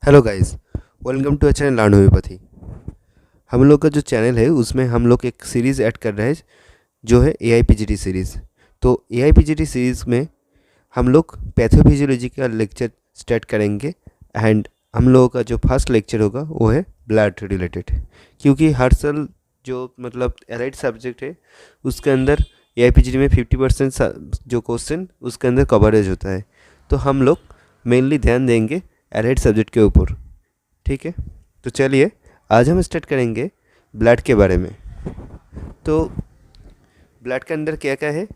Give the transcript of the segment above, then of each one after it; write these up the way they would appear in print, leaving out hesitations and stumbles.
Hello guys, welcome to a channel learn homeopathy. हम लोग का जो चैनल है उसमें हम लोग एक सीरीज़ ऐड कर रहे हैं जो है एआईपीजीटी सीरीज़। तो एआईपीजीटी सीरीज़ में हम लोग पैथोफिजियोलॉजी का लेक्चर स्टार्ट करेंगे एंड हम लोगों का जो फर्स्ट लेक्चर होगा वो है ब्लड रिलेटेड, क्योंकि हर साल जो एलाइड सब्जेक्ट है उसके अंदर एआईपीजीटी में 50% जो क्वेश्चन उसके अंदर कवरेज होता है। तो हम लोग मेनली ध्यान देंगे एलाइड सब्जेक्ट के ऊपर। ठीक है, तो चलिए आज हम स्टार्ट करेंगे ब्लड के बारे में। तो ब्लड के अंदर क्या क्या है,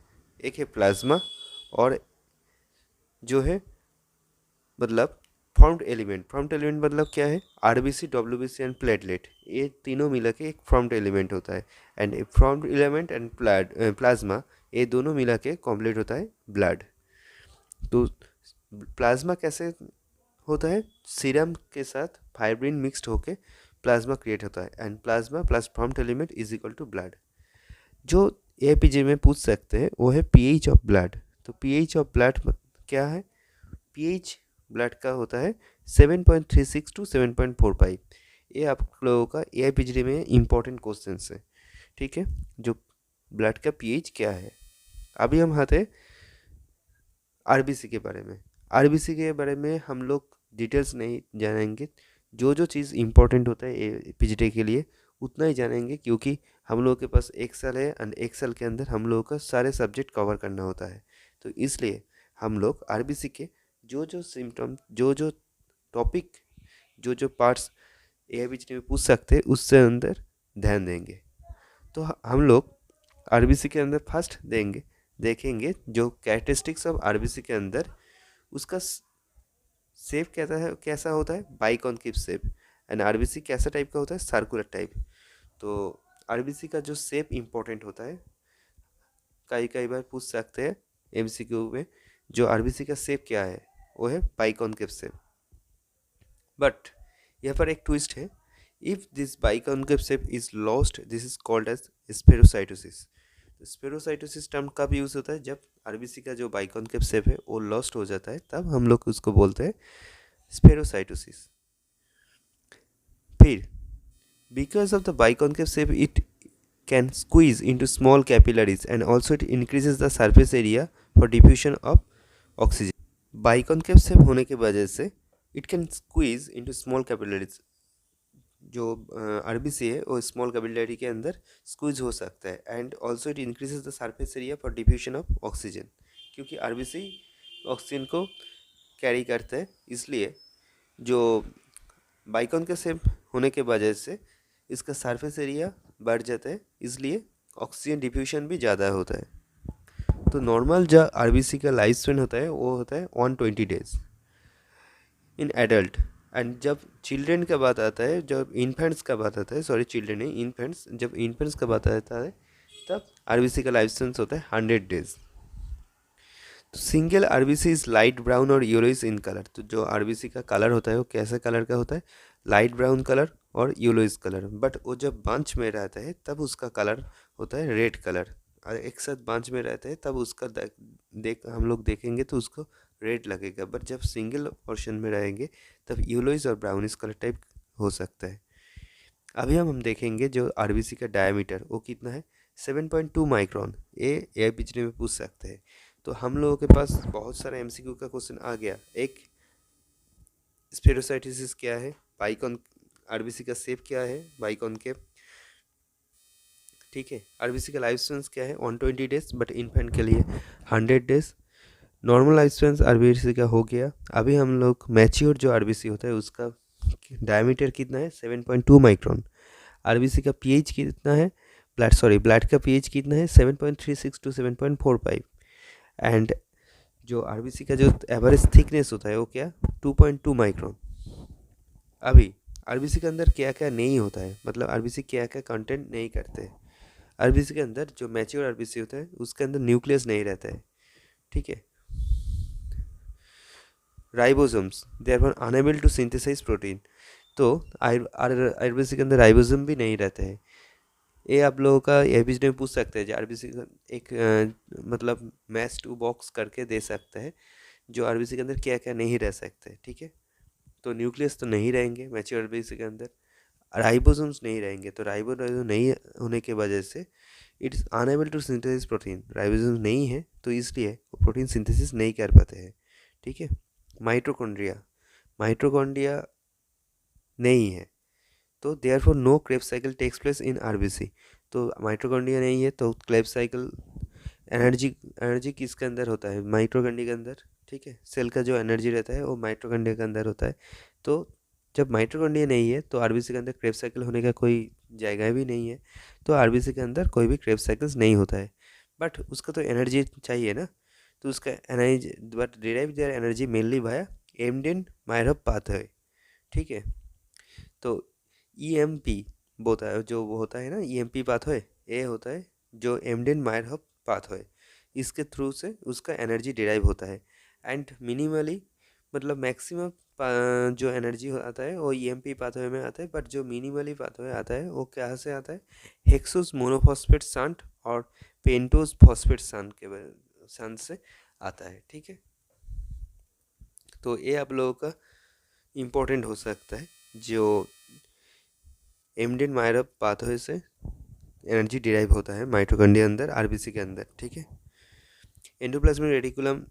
एक है प्लाज्मा और जो है फॉर्म्ड एलिमेंट मतलब क्या है, आरबीसी डब्ल्यूबीसी एंड प्लेटलेट, ये तीनों मिला के एक फॉर्म्ड एलिमेंट होता है। And formed element and plasma ये दोनों मिला के कॉम्प्लीट होता है ब्लड। तो प्लाज्मा कैसे होता है, सीरम के साथ फाइब्रिन मिक्सड होके प्लाज्मा क्रिएट होता है and plasma plus formed element is equal to blood. जो एपीजे में पूछ सकते हैं वो है पीएच ऑफ ब्लड। तो पीएच ऑफ ब्लड क्या है, पीएच ब्लड का होता है 7.36 टू 7.45। ये आप लोगों का एआईपीजी में इंपॉर्टेंट क्वेश्चन है। ठीक है, जो ब्लड का पीएच क्या है। अभी हम आते आरबीसी के बारे में। आरबीसी के बारे में हम लोग डिटेल्स नहीं जानेंगे, जो जो चीज़ इम्पोर्टेंट होता है पीजीटी के लिए उतना ही जानेंगे, क्योंकि हम लोगों के पास एक साल है एंड एक साल के अंदर हम लोगों का सारे सब्जेक्ट कवर करना होता है। तो इसलिए हम लोग आरबीसी के जो जो सिम्टम, जो जो टॉपिक, जो जो पार्ट्स एआईपीजी में पूछ सकते हैं उससे अंदर ध्यान देंगे। तो हम लोग आरबीसी के अंदर फर्स्ट देखेंगे जो कैरेक्टरिस्टिक्स ऑफ आरबीसी के अंदर उसका शेप कैसा होता है, बाइकॉनकेव शेप। एंड आरबीसी कैसा टाइप का होता है, सर्कुलर टाइप। तो आरबीसी का जो शेप इंपॉर्टेंट होता है, कई बार पूछ सकते हैं एमसीक्यू में, जो आरबीसी का शेप क्या है वो है बाइकॉनकेव शेप। बट यहाँ पर एक ट्विस्ट है, if this biconcave shape is lost this is called as spherocytosis. Spherocytosis term कब यूज़ होता है, जब आरबीसी का जो बाइकॉनकेव शेप है वो लॉस्ट हो जाता है, तब हम लोग उसको बोलते हैं स्पेरोसाइटोसिस। फिर because of the biconcave shape it can squeeze into small capillaries and also it increases the surface area for diffusion of oxygen. Biconcave shape होने की वजह से it can squeeze into small capillaries. जो आरबीसी है वो small capillary के अंदर squeeze हो सकता है and also it increases the surface area for diffusion of oxygen, क्योंकि आरबीसी ऑक्सीजन को कैरी करता है, इसलिए जो बाइकॉनकेव शेप होने के वजह से इसका सरफेस एरिया बढ़ जाता है, इसलिए ऑक्सीजन डिफ्यूजन भी ज़्यादा होता है। तो नॉर्मल जो आरबीसी का लाइफ स्पैन होता है वो होता है 120 डेज इन एडल्ट। एंड जब चिल्ड्रेन का बात आता है, जब इन्फेंट्स का बात आता है, सॉरी चिल्ड्रेन नहीं इन्फेंट्स, जब इन्फेंट्स का बात आता है तब आरबीसी का लाइफ स्पैन होता है 100 डेज। तो single RBC is light brown और येलोइश इन कलर। तो जो आरबीसी का कलर होता है वो कैसे कलर का होता है, लाइट ब्राउन कलर और येलोइश कलर। बट वो जब बंच में रहता है तब उसका कलर होता है रेड कलर। और एक साथ बंच में रहता है तब उसका देख हम लोग देखेंगे तो उसको रेड लगेगा, बट जब सिंगल पोर्शन में रहेंगे तब येलोइश और ब्राउनिश कलर टाइप हो सकता है। अभी हम देखेंगे जो आरबीसी का डायमीटर वो कितना है, 7.2 माइक्रोन। ये एआईपीजी में पूछ सकते हैं। तो हम लोगों के पास बहुत सारा एमसीक्यू का क्वेश्चन आ गया। एक स्पेरोसाइटिस क्या है, बाइकॉन आरबीसी का शेप क्या है बाइकॉनकेव। ठीक है, आरबीसी का लाइफ स्पैन क्या है 120 डेज, बट इन्फेंट के लिए 100 days. Normal life span RBC का हो गया। अभी हम लोग मैच्योर जो आरबीसी होता है उसका डायमीटर कितना है, 7.2 माइक्रोन। आरबीसी का पीएच कितना है, ब्लड का पीएच कितना है, 7.36 टू 7.45। एंड जो आरबीसी का जो एवरेज थिकनेस होता है वो क्या, 2.2 माइक्रोन। अभी आरबीसी के अंदर क्या क्या नहीं होता है, मतलब आरबीसी क्या क्या कंटेंट नहीं करते हैं। आरबीसी के अंदर जो मैच्योर आरबीसी होता है उसके अंदर न्यूक्लियस नहीं रहता है। ठीक है, ribosomes they are enable to synthesize protein. तो आरबीसी के अंदर राइबोसोम भी नहीं रहते हैं। ये आप लोगों का एबीसी में पूछ सकते हैं, जो आरबीसी का एक मैच टू बॉक्स करके दे सकते हैं जो आरबीसी के अंदर क्या क्या नहीं रह सकते। ठीक है, तो न्यूक्लियस तो नहीं रहेंगे मैच्योर आरबीसी के अंदर, राइबोसोम्स नहीं रहेंगे, तो राइबोसोम नहीं होने के वजह से it is unable to synthesis protein, ribosome नहीं है तो इसलिए वो प्रोटीन सिंथेसिस नहीं कर पाते हैं। ठीक है। माइटोकॉन्ड्रिया, माइटोकॉन्ड्रिया नहीं है तो therefore no Krebs cycle takes place in RBC. तो माइटोकॉन्ड्रिया नहीं है तो क्रेब्स साइकिल, एनर्जी एनर्जी किसके अंदर होता है, माइटोकॉन्ड्रिया के अंदर। ठीक है, सेल का जो एनर्जी रहता है वो माइटोकॉन्ड्रिया के अंदर होता है। तो जब माइटोकॉन्ड्रिया नहीं है तो आरबीसी के अंदर क्रेब्स साइकिल होने का कोई जगह भी नहीं है, तो आरबीसी के अंदर कोई भी क्रेब्स साइकिल्स नहीं होता है। बट उसका तो एनर्जी चाहिए ना, तो उसका energy but derive their energy mainly via Embden Meyerhof pathway. ठीक है। तो ईएमपी होता है, जो वो होता है ना ईएमपी पाथवे, ये होता है जो एमडेन मायरहब पाथवे, इसके थ्रू से उसका एनर्जी डिराइव होता है। एंड मिनिमली मतलब मैक्सिमम जो एनर्जी आता है वो ईएमपी पाथवे में आता है, बट जो मिनिमली पाथवे आता है वो क्या से आता है, हेक्सोस मोनोफॉस्फेट संट और पेंटोस फॉस्फेट संट के संट से आता है। ठीक है। तो ये आप लोगों का इम्पोर्टेंट हो सकता है, जो एमडेन मायरहब पाथवे से एनर्जी डिराइव होता है माइटोकॉन्ड्रिया अंदर आरबीसी के अंदर। ठीक है। एंडोप्लाज्मिक रेटिकुलम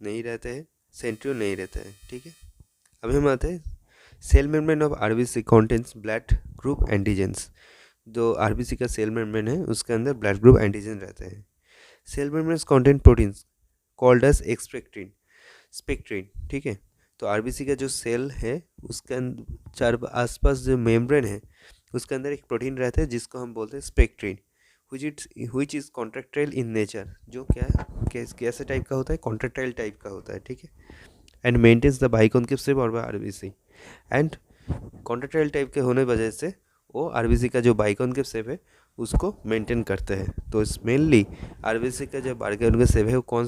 नहीं रहते हैं, सेंट्रियोल नहीं रहता है। ठीक है। अभी हम आते हैं cell membrane of RBC contains blood group antigens. जो आरबीसी का सेल मेम्ब्रेन है उसके अंदर ब्लड ग्रुप एंटीजन रहते हैं। Cell membrane content proteins called as spectrin, spectrin. ठीक है। तो आरबीसी का जो सेल है उसके चार आसपास जो मेम्ब्रेन है उसके अंदर एक प्रोटीन रहता है जिसको हम बोलते हैं spectrin, which is contractile in nature, जो क्या है कैसे टाइप का होता है, कॉन्ट्रेक्टाइल टाइप का होता है। ठीक है। एंड मेंटेन्स द बाइकॉन्केव शेप और आरबीसी, एंड कॉन्ट्रेक्टाइल टाइप के होने वजह से वो आरबीसी का जो बाइकॉन्केव शेप है उसको मेंटेन करते हैं। तो मेनली आरबीसी का जो बाइकॉन्केव शेप है वो कौन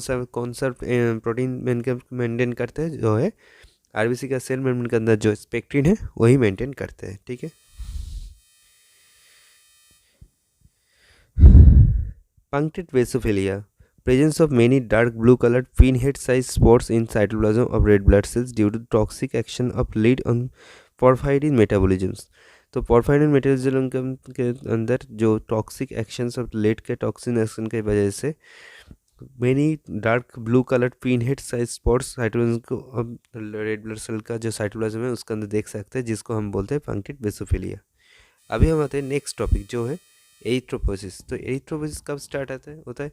सा प्रोटीन मेंटेन करते हैं, जो है आरबीसी का सेल मेम्ब्रेन के अंदर जो स्पेक्ट्रिन है वही मेंटेन करते हैं। ठीक है। Punctate basophilia, presence of many dark blue colored pinhead sized spots in cytoplasm of red blood cells due to toxic action of lead on porphyrin metabolisms। तो porphyrin मेटाबॉलिज्म के अंदर जो टॉक्सिक एक्शंस ऑफ लेड के toxin action की वजह से many dark blue coloured pinhead size spots cytoplasm को अब रेड ब्लड सेल का जो साइटोप्लाज्म है उसके अंदर देख सकते हैं, जिसको हम बोलते हैं पंक्टेड बेसोफिलिया। अभी हम आते हैं नेक्स्ट टॉपिक जो है एरिथ्रोपोसिस। तो एरिथ्रोपोसिस कब स्टार्ट होता है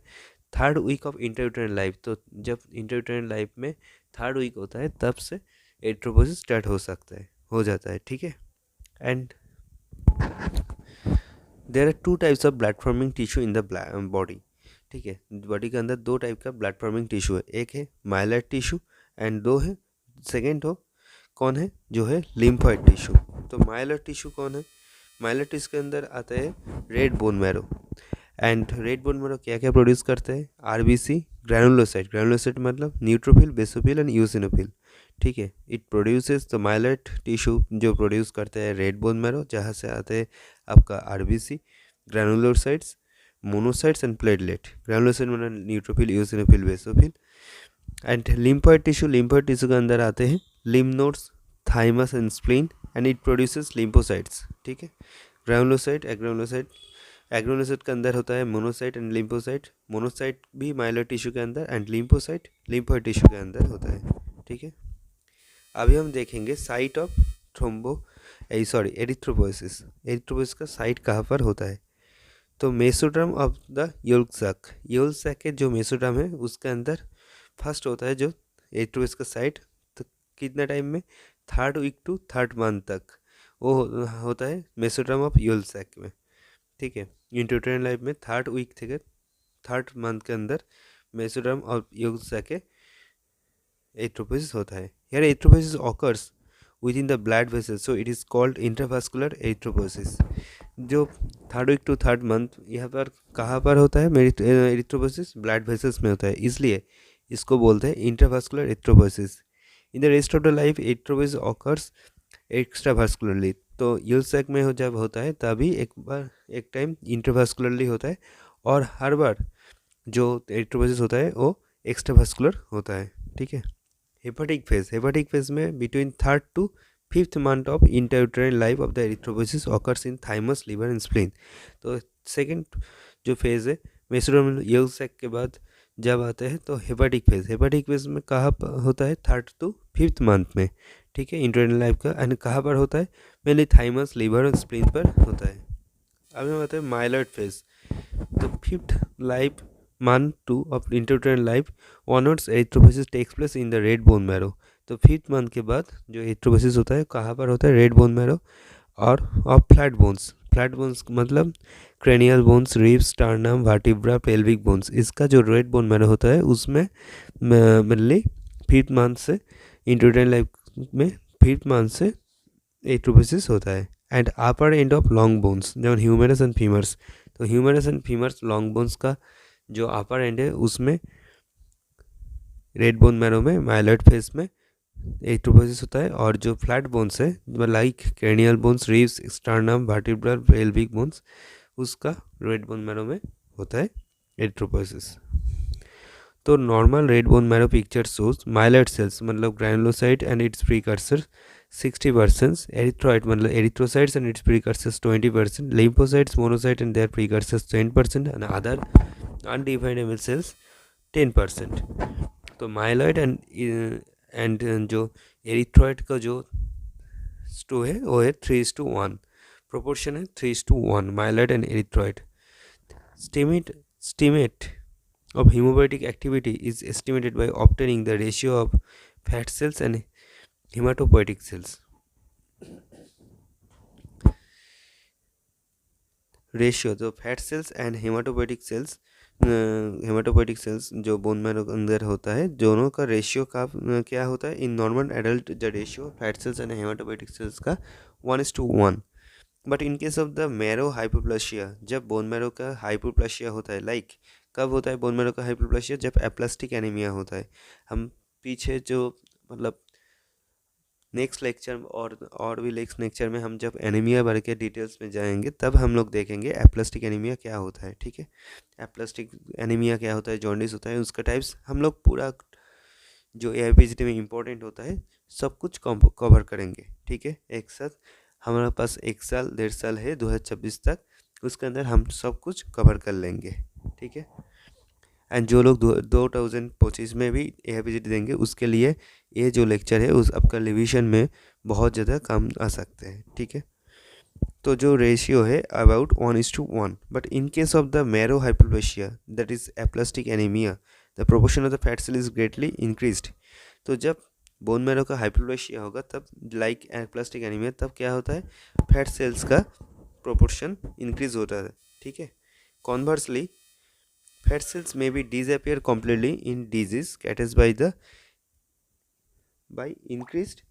थर्ड वीक ऑफ इंटरयूटेरिन लाइफ। तो जब इंटरयूटेरिन लाइफ में थर्ड वीक होता है तब से एरिथ्रोपोसिस स्टार्ट हो जाता है। ठीक है। And there are two types of blood forming tissue in the body. ठीक है। बॉडी के अंदर दो टाइप का ब्लड फॉर्मिंग टिश्यू है, एक है माइलर टिश्यू एंड दो है सेकेंड कौन है, जो है लिम्फोइड टिश्यू। तो माइलर टिश्यू कौन है, माइलर टिश्यू के अंदर आता है red bone marrow. And red bone marrow क्या क्या प्रोड्यूस करते हैं, आरबीसी, ग्रैनुलोसाइट, ग्रैनुलोसाइट मतलब न्यूट्रोफिल, बेसोफिल एंड यूसिनोफिल। ठीक है। It produces the Mylar tissue जो प्रोड्यूस करते हैं रेड बोन मैरो, जहाँ से आते हैं आपका RBC, granulocytes, monocytes and platelet. Granulocyte मतलब neutrophil, eosinophil, basophil. And lymphoid tissue के अंदर आते हैं lymph nodes, thymus and spleen and it produces lymphocytes. ठीक है। ग्रैनुलोसाइट, एग्रानुलोसाइट के अंदर होता है मोनोसाइट एंड लिम्फोसाइट। मोनोसाइट भी माइलर टिश्यू के अंदर एंड लिम्फोसाइट लिम्फोइड टिश्यू के अंदर होता है। ठीक है। अभी हम देखेंगे साइट ऑफ एरिथ्रोपोसिस। एरिथ्रोपोसिस का साइट कहाँ पर होता है, तो मेसोड्रम ऑफ द योल्क सैक के जो मेसोड्रम है उसके अंदर फर्स्ट होता है जो एरिथ्रोपोसिस का साइट। तो कितना टाइम में, third week to third month तक वो होता है मेसोड्रम ऑफ योल्क सैक में। ठीक है। इंटरयूटेरिन लाइफ में थर्ड वीक थे थर्ड मंथ के अंदर मेसोड्रम ऑफ योल्क सैक के एरिथ्रोपोसिस होता है। यार erythropoiesis occurs within the blood vessels, so it is called intravascular erythropoiesis. जो third week to third month यहाँ पर कहाँ पर होता है एरिथ्रोपोसिस, ब्लड वेसल्स में होता है, इसलिए इसको बोलते हैं intravascular erythropoiesis. In the rest of the life erythropoiesis occurs extravascularly. तो यूल सैक में जब होता है तभी एक टाइम इंट्रावास्कुलरली होता है, और हर बार जो एरिथ्रोपोसिस होता है वो एक्स्ट्रावास्कुलर होता है। ठीक है। हेपाटिक फेज में between third to 5th month of intrauterine life of the erythropoiesis occurs in thymus, liver and spleen। तो सेकेंड जो फेज़ है मेसोडर्मल यंग सैक के बाद जब आते हैं तो हेपाटिक फेज में कहाँ होता है 3rd to 5th मंथ में, ठीक है, इंट्राउटेराइन लाइफ का। एंड कहाँ पर होता है, मेनली थाइमस, लिवर और स्प्लीन पर होता है। अब हम आते हैं माइलॉइड फेज। तो 5th life month 2 of intrauterine life onwards erythropoiesis takes place in the red bone marrow। तो 5th मंथ के बाद जो एरिथ्रोपोसिस होता है कहाँ पर होता है, रेड बोन मैरो और फ्लैट बोन्स मतलब cranial bones, ribs, sternum, vertebra, pelvic bones. इसका जो रेड बोन मैरो होता है उसमें मेनली 5th मंथ से इंट्राउटेराइन लाइफ में 5th मंथ से एरिथ्रोपोसिस होता है। And upper end of long bones जब ह्यूमरस एंड फीमर्स, तो humerus and femurs long bones का जो अपर एंड है उसमें रेड बोन मैरो में माइलॉइड फेज में एरिथ्रोपोसिस होता है। और जो फ्लैट बोन्स है like cranial bones, ribs, sternum, vertebral, pelvic bones, उसका रेड बोन मैरो में होता है एरिथ्रोपोसिस। तो normal red bone marrow picture shows myeloid cells मतलब ग्रैनुलोसाइट एंड इट्स प्रीकर्सर 60%, एरिथ्रॉइड मतलब erythrocytes and it's precursors 20%, lymphocytes, monocyte and their precursors 10%, and other undefinable cells 10%। तो myeloid and जो एरिथ्रॉइड का जो स्टो है वो है 3:1, प्रोपोर्शन है 3:1 myeloid and एरिथ्रॉइड। Estimate of hematopoietic activity is estimated by obtaining the ratio of fat cells and hematopoietic cells। Ratio तो fat cells and haematopoietic cells जो बोन मैरो के अंदर होता है, दोनों का रेशियो का क्या होता है, in normal adult the ratio fat cells and haematopoietic cells का 1:1। But in case of the marrow hypoplasia, जब बोन मैरो का हाइपोप्लासिया होता है, लाइक कब होता है बोन मैरो का हाइपोप्लासिया, जब एप्लास्टिक एनीमिया होता है। हम पीछे जो मतलब नेक्स्ट लेक्चर और भी नेक्स्ट लेक्चर में हम जब एनीमिया बारे के डिटेल्स में जाएंगे तब हम लोग देखेंगे एप्लास्टिक एनीमिया क्या होता है, ठीक है। एप्लास्टिक एनीमिया क्या होता है, जॉन्डिस होता है, उसका टाइप्स हम लोग पूरा जो एआईपीजीटी में इम्पोर्टेंट होता है सब कुछ कवर करेंगे, ठीक है। एक साथ हमारे पास 1-1.5 साल है 2026 तक, उसके अंदर हम सब कुछ कवर कर लेंगे, ठीक है। एंड जो लोग 2025 में भी एआईपीजीटी देंगे उसके लिए ये जो लेक्चर है उस आपका रिवीजन में बहुत ज़्यादा काम आ सकते हैं, ठीक है। तो जो रेशियो है about 1:1, but in case of the marrow hypoplasia that is aplastic anaemia the proportion of the fat cell is greatly increased. तो जब बोन मैरो का हाइपोप्लासिया होगा तब लाइक एप्लास्टिक एनीमिया तब क्या होता है, फैट सेल्स का प्रोपोर्शन इंक्रीज होता है, ठीक है। कॉन्वर्सली fat cells may be disappear completely in disease caused by increased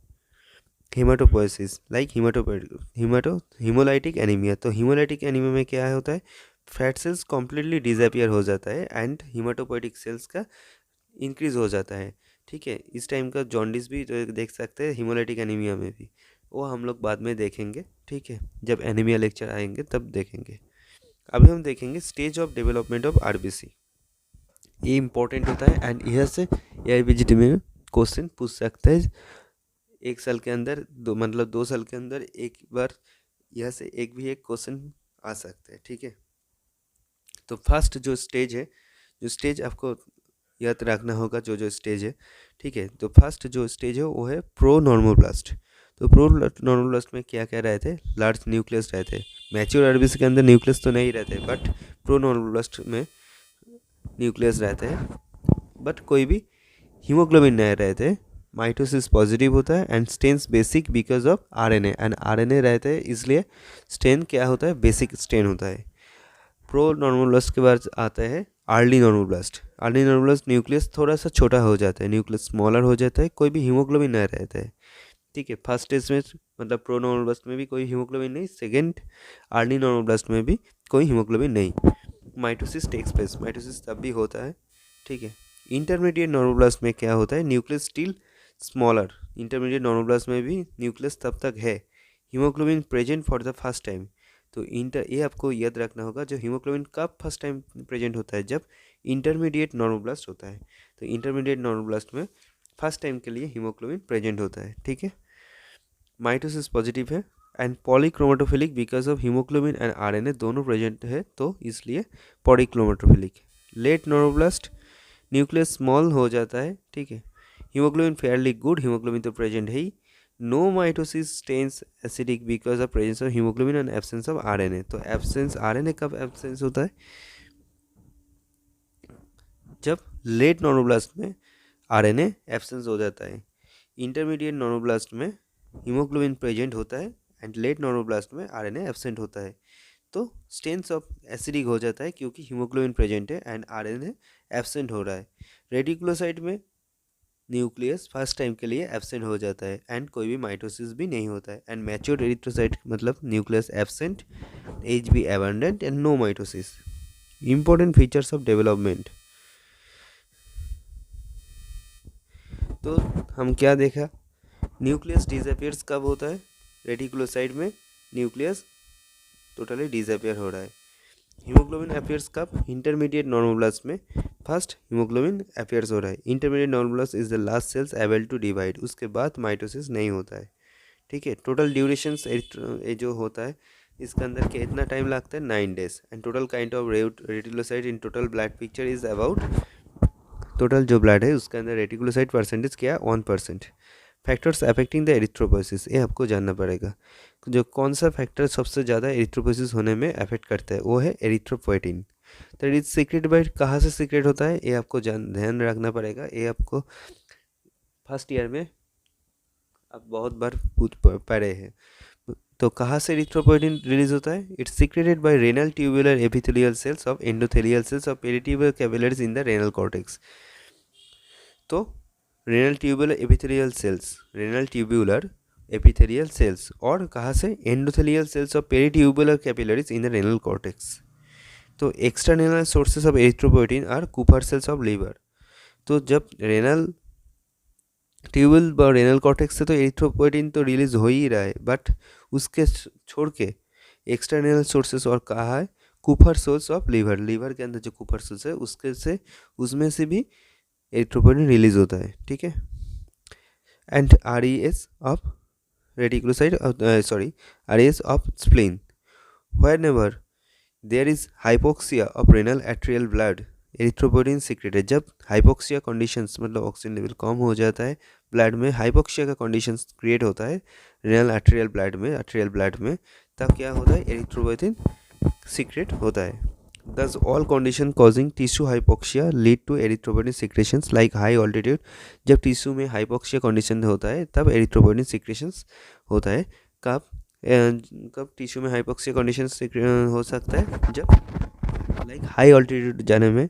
hematopoiesis like hemolytic anemia। तो hemolytic anemia में क्या होता है, फैट सेल्स कम्प्लीटली डिसअपियर हो जाता है एंड हीमाटोपोइटिक सेल्स का इंक्रीज हो जाता है, ठीक है। इस टाइम का जॉन्डिस भी तो देख सकते हैं हीमोलाइटिक एनीमिया में भी, वो हम लोग बाद में देखेंगे, ठीक है, जब एनीमिया लेक्चर आएंगे तब देखेंगे। अभी हम देखेंगे stage of development of RBC. ये इम्पोर्टेंट होता है एंड यह से एआईपीजीटी में क्वेश्चन पूछ सकता है 1 साल के अंदर, 2 साल के अंदर एक बार यह से एक क्वेश्चन आ सकता है, ठीक है। तो फर्स्ट जो स्टेज आपको याद रखना होगा, जो स्टेज है, ठीक है। तो फर्स्ट जो स्टेज है वो है प्रो नॉर्मोब्लास्ट। तो प्रो नॉर्मोब्लास्ट में क्या क्या रहते हैं, लार्ज न्यूक्लियस रहते हैं। मैच्योर आरबीसी के अंदर न्यूक्लियस तो नहीं रहते, बट प्रो नॉर्मोब्लास्ट में न्यूक्लियस रहते हैं, बट कोई भी हीमोग्लोबिन नहीं रहते। माइटोसिस पॉजिटिव होता है and stains basic because of RNA, and RNA रहते हैं इसलिए स्टेन क्या होता है, बेसिक स्टेन होता है। प्रो नॉर्मोब्लास्ट के बाद आता है early normoblast. Early normoblast nucleus थोड़ा सा छोटा हो जाता है, न्यूक्लियस स्मॉलर हो जाता है, कोई भी हीमोग्लोबिन नहीं रहता है, ठीक है। फर्स्ट स्टेज में मतलब प्रो नॉर्मोब्लास्ट में भी कोई हीमोग्लोबिन नहीं, सेकेंड अर्ली नॉर्मोब्लास्ट में भी कोई हीमोग्लोबिन नहीं। माइटोसिस टेक्स प्लेस, माइटोसिस तब भी होता है, ठीक है। इंटरमीडिएट नॉर्मोब्लास्ट में क्या होता है, nucleus still smaller. Intermediate normoblast में भी न्यूक्लियस तब तक है, haemoglobin present for the first time. तो ये आपको याद रखना होगा, जो हीमोग्लोबिन कब फर्स्ट टाइम प्रेजेंट होता है, जब इंटरमीडिएट नॉर्मोब्लास्ट होता है। तो इंटरमीडिएट नॉर्मोब्लास्ट में फर्स्ट टाइम के लिए हीमोग्लोबिन प्रेजेंट होता है, ठीक है। माइटोसिस पॉजिटिव है, and polychromatophilic because of haemoglobin and RNA दोनों प्रेजेंट है, तो इसलिए polychromatophilic. Late normoblast nucleus small हो जाता है, ठीक है। हीमोग्लोबिन फेयरली गुड, हीमोग्लोबिन तो प्रेजेंट है ही। No mitosis stains acidic because of presence of haemoglobin and absence of RNA. तो एब्सेंस आरएनए कब एब्सेंस होता है? जब लेट नॉरोब्लास्ट में आरएनए एब्सेंस हो जाता है। इंटरमीडिएट नॉरोब्लास्ट में हीमोग्लोबिन प्रेजेंट होता है एंड लेट नॉरोब्लास्ट में आरएनए एब्सेंट होता है, तो स्टेन्स ऑफ एसिडिक हो जाता है क्योंकि हीमोग्लोबिन प्रेजेंट है एंड आरएनए एब्सेंट हो रहा है। रेटिकुलोसाइट में न्यूक्लियस फर्स्ट टाइम के लिए एब्सेंट हो जाता है एंड कोई भी माइटोसिस भी नहीं होता है। एंड मैच्योर एरिथ्रोसाइट मतलब nucleus absent, as be abundant and no mitosis. Important features of development, तो हम क्या देखा, न्यूक्लियस डिसअपियर्स कब होता है? रेटिकुलोसाइट में न्यूक्लियस टोटली डिसअपियर हो रहा है। हीमोग्लोबिन अपियर्स कब? इंटरमीडिएट नॉर्मोब्लास्ट में फर्स्ट हीमोग्लोबिन अपियर्स हो रहा है। Intermediate normoblast is the last cells able to divide, उसके बाद माइटोसिस नहीं होता है, ठीक है। टोटल ड्यूरेशन जो होता है इसके अंदर कितना टाइम लगता है? 9 days। And total kind of reticulocyte in total blood picture is about, total जो ब्लड है उसके अंदर रेटिकुलोसाइट परसेंटेज क्या है? 1%। फैक्टर्स अफेक्टिंग द एरिथ्रोपोइसिस, ये आपको जानना पड़ेगा। जो कौन सा फैक्टर सबसे ज़्यादा एरिथ्रोपोइसिस होने में अफेक्ट करता है, वो है एरिथ्रोपोएटिन। तो इट सीक्रेट बाय कहाँ से सीक्रेट होता है, ये आपको ध्यान रखना पड़ेगा। ये आपको फर्स्ट ईयर में आप बहुत बार पढ़े हैं। तो कहाँ से एरिथ्रोपोएटिन रिलीज होता है? It's secreted by renal tubular epithelial cells of endothelial cells of peritubular capillaries in the renal cortex. तो renal tubular epithelial cells, renal tubular epithelial cells, और कहाँ से? Endothelial cells of peritubular capillaries in the renal cortex. तो external sources of erythropoietin are Kupffer cells of liver. तो जब renal tubule और renal cortex से तो एरिथ्रोपोएटिन तो रिलीज हो ही रहा है, बट उसके छोड़ के एक्सटर्नल सोर्सेज और कहा है Kupffer cells of liver, liver के अंदर जो कूपर सेल्स है उसके से, उसमें से भी एरिथ्रोपोएटिन रिलीज होता है, ठीक है। And RES of reticulocyte, sorry, RES of spleen. Whenever there is hypoxia of renal atrial blood, erythropoietin secreted. जब हाइपोक्सिया कंडीशंस मतलब ऑक्सीजन लेवल कम हो जाता है ब्लड में, हाइपोक्सिया का कंडीशंस क्रिएट होता है रेनल एट्रियल ब्लड में, तब क्या होता है? एरिथ्रोपोएटिन सीक्रेट होता है। Thus all condition causing tissue hypoxia lead to erythropoietin secretions like high altitude। जब टिश्यू में हाइपोक्सिया कंडीशन होता है तब एरिथ्रोपोएटिन सिक्रेशंस होता है। कब कब टिश्यू में हाइपोक्सिया कंडीशन हो सकता है? जब लाइक हाई ऑल्टीट्यूड जाने में,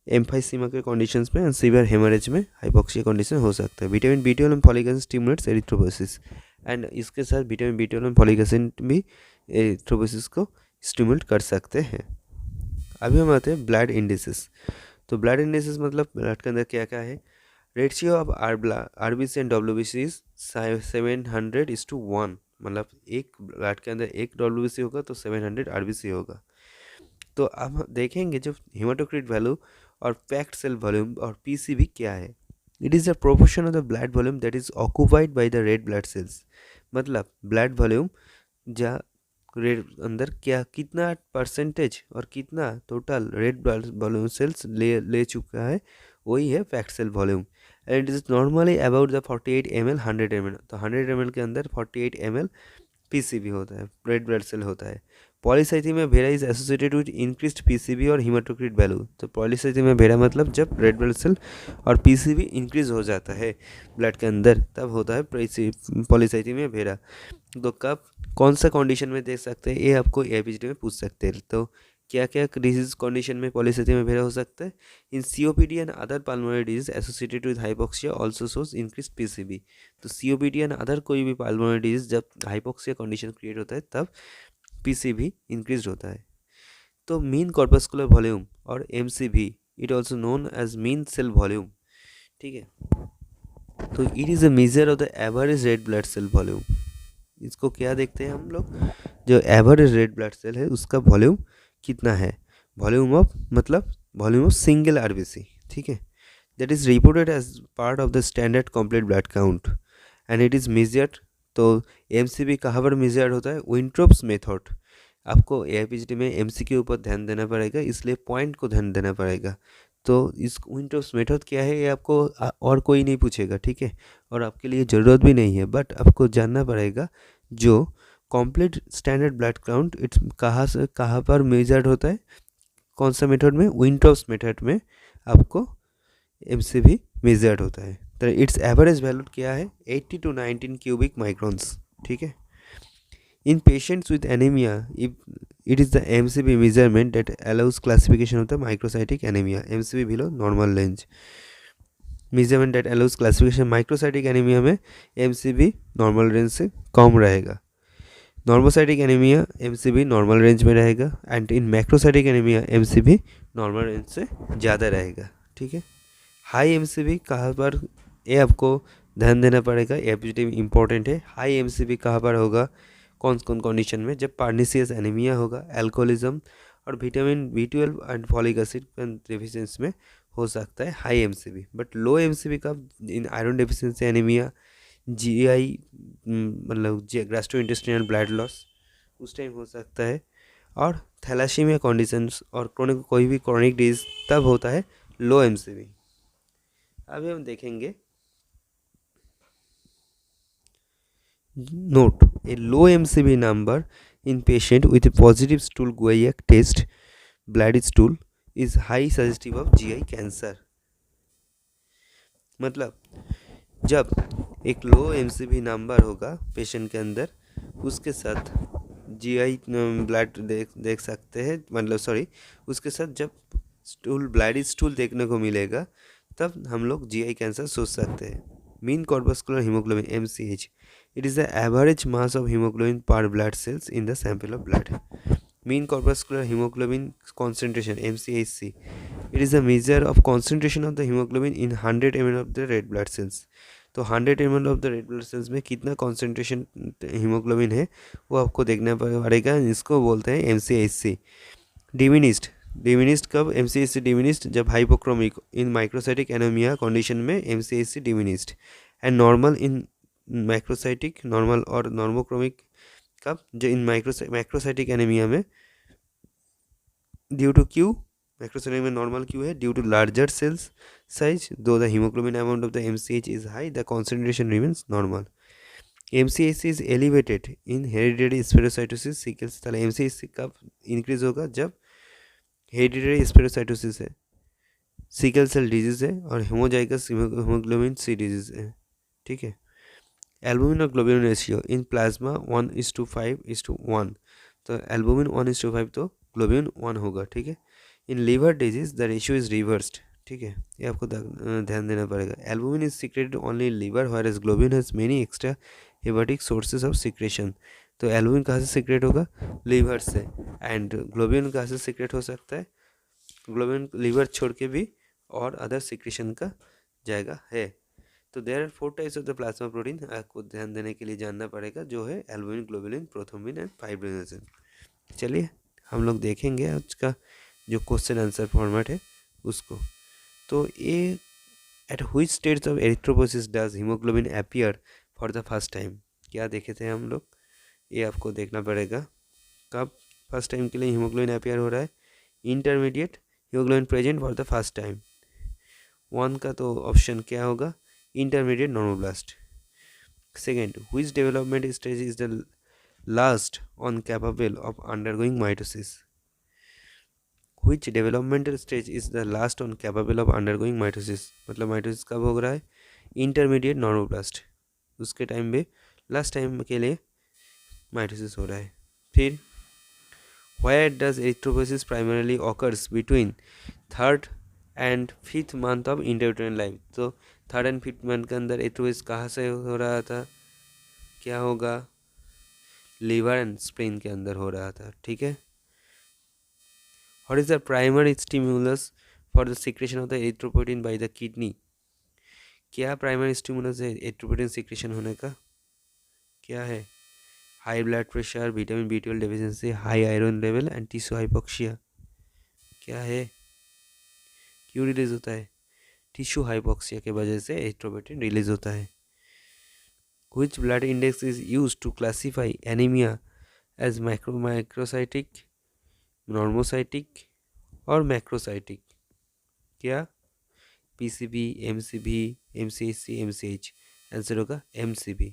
एम्फाइसीमा के कंडीशंस में, सीवियर हेमरेज में हाइपोक्सिया कंडीशन हो सकता है। Vitamin B12 and folic acid stimulates erythropoiesis, and इसके साथ vitamin B12 and folic acid भी एरिथ्रोपोइसिस को स्टिमुलेट कर सकते हैं। अभी हम आते हैं ब्लड इंडिसेस। तो ब्लड इंडिसेस मतलब ब्लड के अंदर क्या क्या है? Ratio of RBC and WBC is 700:1, मतलब एक ब्लड के अंदर एक डब्ल्यूबीसी होगा तो 700 आरबीसी होगा। तो अब हम देखेंगे जो हेमाटोक्रिट वैल्यू और पैक्ड सेल वॉल्यूम और पीसीबी क्या है। It is the proportion of the blood volume that is occupied by the red blood cells, मतलब ब्लड वॉल्यूम जहाँ रेड अंदर क्या कितना परसेंटेज और कितना total red blood volume cells ले चुका है, वही है packed cell volume. And it is normally about the 48 ml 100 ml। तो 100 ml के अंदर 48 ml पीसीबी होता है, रेड ब्लड सेल होता है। Polycythaemia vera is associated with increased PCB और हीमाटोक्रिट वैल्यू। तो पॉलीसाइथेमिया वेरा मतलब जब रेड ब्लड सेल और पीसीबी इंक्रीज हो जाता है ब्लड के अंदर तब होता है पॉलीसाइथेमिया वेरा। तो कब कौन सा कंडीशन में देख सकते हैं, ये आपको एपीजीडी में पूछ सकते हैं। तो क्या क्या डिजीज कंडीशन में पॉलीसाइथेमिया वेरा हो सकता है? In COPD and other pulmonary disease associated with hypoxia also shows increased PCV. तो सीओपीडी एंड अदर कोई भी पल्मोनरी डिजीज जब हाइपोक्सिया कंडीशन क्रिएट होता है तब पीसीबी इंक्रीज होता है। तो मीन कॉर्पस्कुलर वॉल्यूम और MCV, it also known as mean cell volume, ठीक है। तो it is a measure of the average red blood cell volume. इसको क्या देखते हैं हम लोग, जो एवरेज रेड ब्लड सेल है उसका वॉल्यूम कितना है, वॉल्यूम ऑफ मतलब वॉल्यूम ऑफ सिंगल आरबीसी, ठीक है। That is reported as part of the standard complete blood count and it is measured तो एमसीबी कहाँ पर मेजर्ड होता है? Wintrobe's method. आपको एआईपीजीडी में एमसी के ऊपर ध्यान देना पड़ेगा, इसलिए पॉइंट को ध्यान देना पड़ेगा। तो इस विंट्रोप्स मेथड क्या है ये आपको और कोई नहीं पूछेगा, ठीक है, और आपके लिए ज़रूरत भी नहीं है, बट आपको जानना पड़ेगा जो complete standard blood count it's कहाँ से कहाँ पर मेजर्ड होता है, कौन सा मेथड में? विंट्रोप्स मेथड में आपको एमसीबी मेजर्ड होता है। तो इट्स एवरेज वैल्यू क्या है? 80 to 19 क्यूबिक माइक्रॉन्स, ठीक है। In patients with anaemia it is the MCB measurement that allows classification of the microcytic anemia. MCB below normal range. Measurement that allows classification microcytic anemia में MCB normal range से कम रहेगा. Normocytic anemia MCB normal range में रहेगा and in macrocytic anemia MCB normal range से ज़्यादा रहेगा, ठीक है। हाई MCB कहाँ पर, ये आपको ध्यान देना पड़ेगा, एपीजीडी इम्पोर्टेंट है। हाई MCB कहाँ पर होगा, कौन कौन कंडीशन में? जब पर्निशियस एनीमिया होगा, एल्कोहलिज्म और vitamin B12 and folic acid deficiency में हो सकता है high MCV. But low MCV कब? In iron deficiency anaemia, GI मतलब गैस्ट्रोइंटेस्टाइनल ब्लड लॉस, उस टाइम हो सकता है। और थैलासीमिया कंडीशंस और कोई भी क्रॉनिक डिजीज तब होता है लो एमसीबी। अभी हम देखेंगे Note, a low MCB number in patient with a positive stool guaiac test blood stool is high suggestive of GI cancer। मतलब जब एक लो MCB नंबर होगा पेशेंट के अंदर, उसके साथ GI ब्लड देख सकते हैं, मतलब सॉरी, उसके साथ जब स्टूल ब्लड स्टूल देखने को मिलेगा तब हम लोग GI कैंसर सोच सकते हैं। Mean corpuscular haemoglobin MCH, it is the average mass of hemoglobin per blood cells in the sample of blood. Mean corpuscular hemoglobin concentration MCHC, it is a measure of concentration of the hemoglobin in 100 ml of the red blood cells। तो 100 ml of the red blood cells में कितना concentration hemoglobin है वो आपको देखना पड़ेगा, इसको बोलते हैं MCHC। डिमिनिस्ड कब MCHC डिमिनिस्ड? जब hypochromic in microcytic anaemia condition में MCHC diminished, and normal in macrocytic normal और नॉर्मोक्रोमिक कब? जो इन मैक्रोसाइटिक एनीमिया में ड्यू टू क्यू, मैक्रोसाइटिक में नॉर्मल क्यू है due to larger cells size, though the haemoglobin amount of the MCH is high the concentration remains normal. MCHC is elevated in hereditary spherocytosis sickles. ताहले MCHC कब increase होगा? जब hereditary स्पेरोसाइटोसिस है, sickle cell disease है और homozygous haemoglobin C disease है, ठीक है। एल्बुमिन और ग्लोबिन रेशियो इन प्लाज्मा 1:5:1, तो एल्बुमिन 1:5 तो ग्लोबिन 1 होगा, ठीक है। In liver disease the ratio is reversed, ठीक है, ये आपको ध्यान देना पड़ेगा। Albumin is secreted only in liver whereas globin has many extra hepatic sources of secretion. तो एल्बुमिन कहाँ से सीक्रेट होगा? लीवर से। एंड ग्लोबिन कहाँ से सीक्रेट हो सकता है? ग्लोबिन लीवर छोड़ के भी और अदर सीक्रेशन का जाएगा है। तो there are 4 types of the plasma protein, आपको ध्यान देने के लिए जानना पड़ेगा, जो है albumin, globulin, prothrombin and fibrinogen. चलिए हम लोग देखेंगे आज का जो क्वेश्चन आंसर फॉर्मेट है उसको। तो ये at which stage of erythropoiesis does haemoglobin appear for the first time, क्या देखे थे हम लोग, ये आपको देखना पड़ेगा। कब फर्स्ट टाइम के लिए हीमोग्लोबिन अपीयर हो रहा है? Intermediate haemoglobin present for the first time. 1 का तो ऑप्शन क्या होगा? Intermediate normoblast. Second, which development stage is the last on capable of undergoing mitosis? Which developmental stage is the last on capable of undergoing mitosis? मतलब mitosis कब हो रहा है? Intermediate normoblast, उसके टाइम पे लास्ट टाइम के लिए mitosis हो रहा है। फिर where does erythropoiesis primarily occurs between 3rd and 5th month of intrauterine life? तो 3rd and 5th मंथ के अंदर एरिथ्रोपोइसिस कहाँ से हो रहा था? क्या होगा? लीवर एंड स्प्लीन के अंदर हो रहा था, ठीक है। What is the primary stimulus for the secretion of the erythropoietin by the kidney? क्या प्राइमरी स्टिमुलस है एरिथ्रोपोइटिन सिक्रेशन होने का? क्या है? High blood pressure, vitamin B12 deficiency, high iron level and tissue hypoxia. क्या है? क्यों रिलीज होता है? टिश्यू हाइपोक्सिया के वजह से एरिथ्रोपोइटिन रिलीज होता है। Which blood index is used to classify anemia as microcytic, normocytic और macrocytic? क्या? PCB, MCB, MCHC, MCH? Answer होगा MCB.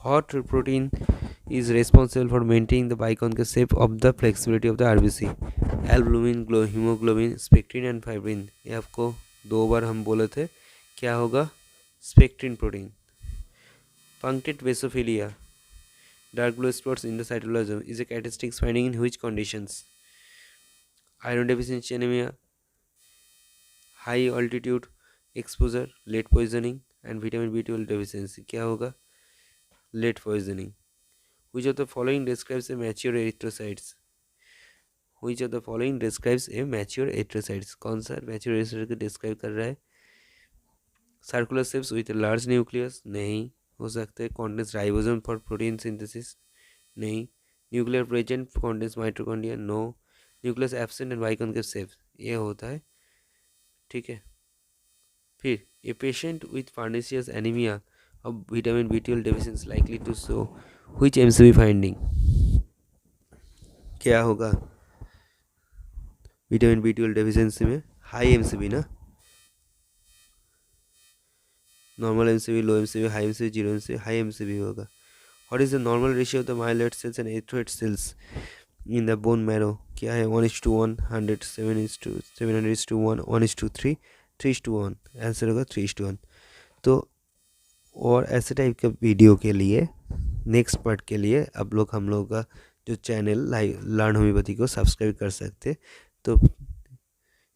What protein is responsible for maintaining the biconcave shape of the flexibility of the RBC? Albumin, hemoglobin, spectrin and fibrin. ये आपको 2 बार हम बोले थे. क्या होगा? Spectrin protein. Punctate basophilia, dark blue spots in the cytoplasm, is a characteristic finding in which conditions? Iron deficiency anemia, high altitude exposure, lead poisoning and vitamin B12 deficiency. क्या होगा? Lead poisoning. Which of the following describes a mature erythrocytes? Which of the following describes a mature erythrocytes? कौन सा mature erythrocyte को describe कर रहा है? Circular shapes with a large nucleus? नहीं हो सकते. Contains ribosome for protein synthesis? नहीं. Nuclear present contains mitochondria? No. Nucleus absent and biconcave shape? ये होता है. ठीक है. फिर a patient with pernicious anemia of vitamin B12 deficiency likely to show which MCB finding? क्या होगा? विटामिन B12 डेफिशिएंसी में हाई MCB ना, normal MCB, low MCB, high MCB, zero MCB, high MCB होगा. What is the normal ratio of the myeloid cells and erythroid cells in the bone marrow? क्या है? 1:1, 100, 7:1, 1:3, 3:1. Answer होगा 3:1. तो और ऐसे type के वीडियो के लिए नेक्स्ट पार्ट के लिए आप लोग हम लोग का जो चैनल लर्न होम्योपैथी को सब्सक्राइब कर सकते. तो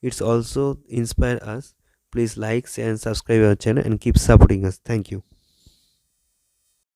it's also inspire us. Please like, share and subscribe our channel and keep supporting us. Thank you.